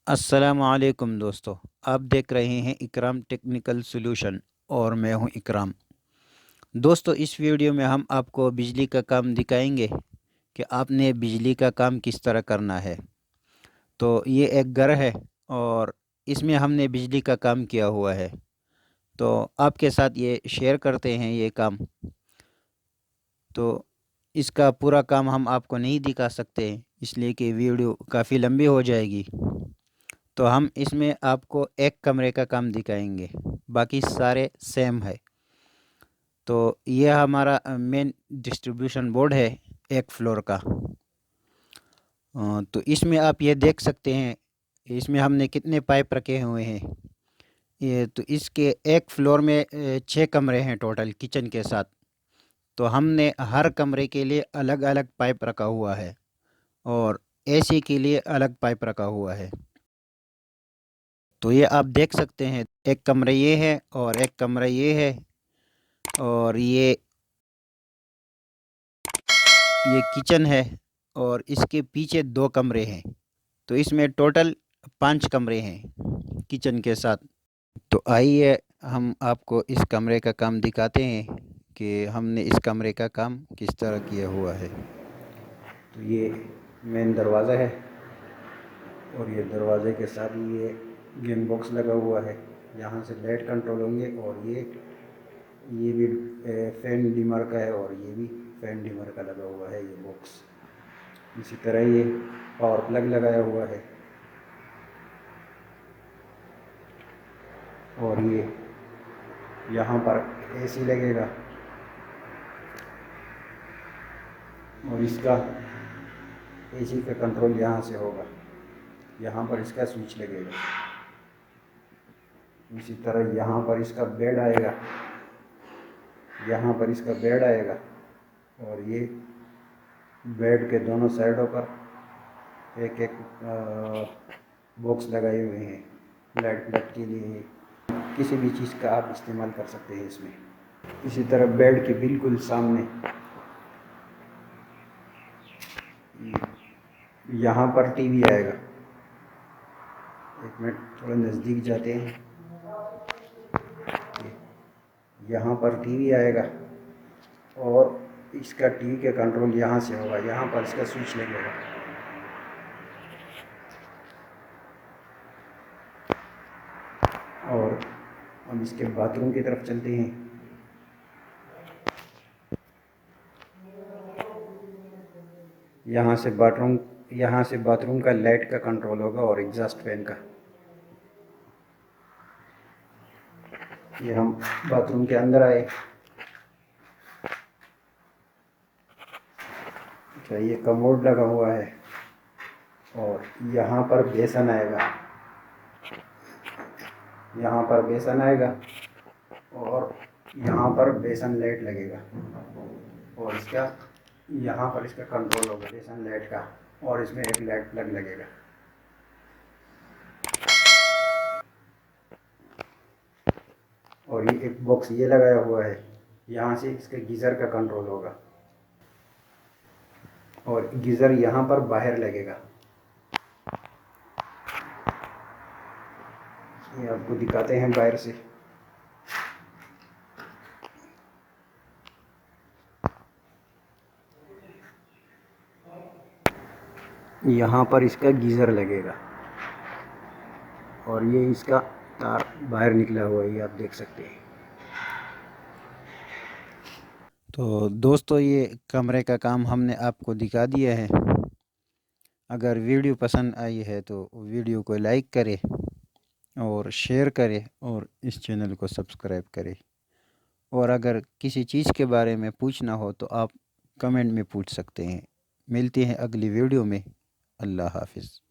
अस्सलामुअलैकुम दोस्तों। आप देख रहे हैं इकराम टेक्निकल सॉल्यूशन और मैं हूं इकराम। दोस्तों, इस वीडियो में हम आपको बिजली का काम दिखाएंगे कि आपने बिजली का काम किस तरह करना है। तो ये एक घर है और इसमें हमने बिजली का काम किया हुआ है, तो आपके साथ ये शेयर करते हैं ये काम। तो इसका पूरा काम हम आपको नहीं दिखा सकते इसलिए कि वीडियो काफ़ी लंबी हो जाएगी। तो हम इसमें आपको एक कमरे का काम दिखाएंगे, बाकी सारे सेम है। तो ये हमारा मेन डिस्ट्रीब्यूशन बोर्ड है एक फ्लोर का। तो इसमें आप ये देख सकते हैं इसमें हमने कितने पाइप रखे हुए हैं। ये तो इसके एक फ्लोर में 6 कमरे हैं टोटल किचन के साथ। तो हमने हर कमरे के लिए अलग अलग पाइप रखा हुआ है और एसी के लिए अलग पाइप रखा हुआ है। तो ये आप देख सकते हैं, एक कमरा ये है और एक कमरा ये है और ये किचन है और इसके पीछे 2 कमरे हैं। तो इसमें टोटल 5 कमरे हैं किचन के साथ। तो आइए हम आपको इस कमरे का काम दिखाते हैं कि हमने इस कमरे का काम किस तरह किया हुआ है। तो ये मेन दरवाज़ा है और ये दरवाज़े के साथ ये गेम बॉक्स लगा हुआ है, यहाँ से लाइट कंट्रोल होंगे। और ये भी फैन डिमर का है और ये भी फैन डिमर का लगा हुआ है ये बॉक्स। इसी तरह ये पावर प्लग लगाया हुआ है और ये यहाँ पर एसी लगेगा और इसका एसी का कंट्रोल यहाँ से होगा, यहाँ पर इसका स्विच लगेगा। इसी तरह यहाँ पर इसका बेड आएगा, यहाँ पर इसका बेड आएगा और ये बेड के दोनों साइडों पर एक एक बॉक्स लगाए हुए हैं लाइट प्लग के लिए। किसी भी चीज़ का आप इस्तेमाल कर सकते हैं इसमें। इसी तरह बेड के बिल्कुल सामने यहाँ पर टीवी आएगा। एक मिनट, थोड़ा नज़दीक जाते हैं। यहाँ पर टीवी आएगा और इसका टीवी का कंट्रोल यहाँ से होगा, यहाँ पर इसका स्विच लगेगा। और हम इसके बाथरूम की तरफ चलते हैं। यहाँ से बाथरूम का लाइट का कंट्रोल होगा और एग्जॉस्ट फैन का। ये हम बाथरूम के अंदर आए। अच्छा, ये कमोड लगा हुआ है और यहाँ पर बेसन आएगा, यहाँ पर बेसन आएगा और यहाँ पर बेसन लाइट लगेगा और इसका यहाँ पर इसका कंट्रोल होगा बेसन लाइट का। और इसमें एक लाइट प्लग लगेगा। और ये एक बॉक्स ये लगाया हुआ है, यहाँ से इसके गीज़र का कंट्रोल होगा और गीज़र यहाँ पर बाहर लगेगा। ये आपको दिखाते हैं बाहर से। यहाँ पर इसका गीज़र लगेगा और ये इसका तार बाहर निकला हुआ है, ये आप देख सकते हैं। तो दोस्तों, ये कमरे का काम हमने आपको दिखा दिया है। अगर वीडियो पसंद आई है तो वीडियो को लाइक करें और शेयर करें और इस चैनल को सब्सक्राइब करें। और अगर किसी चीज़ के बारे में पूछना हो तो आप कमेंट में पूछ सकते हैं। मिलते हैं अगली वीडियो में। अल्लाह हाफ़िज़।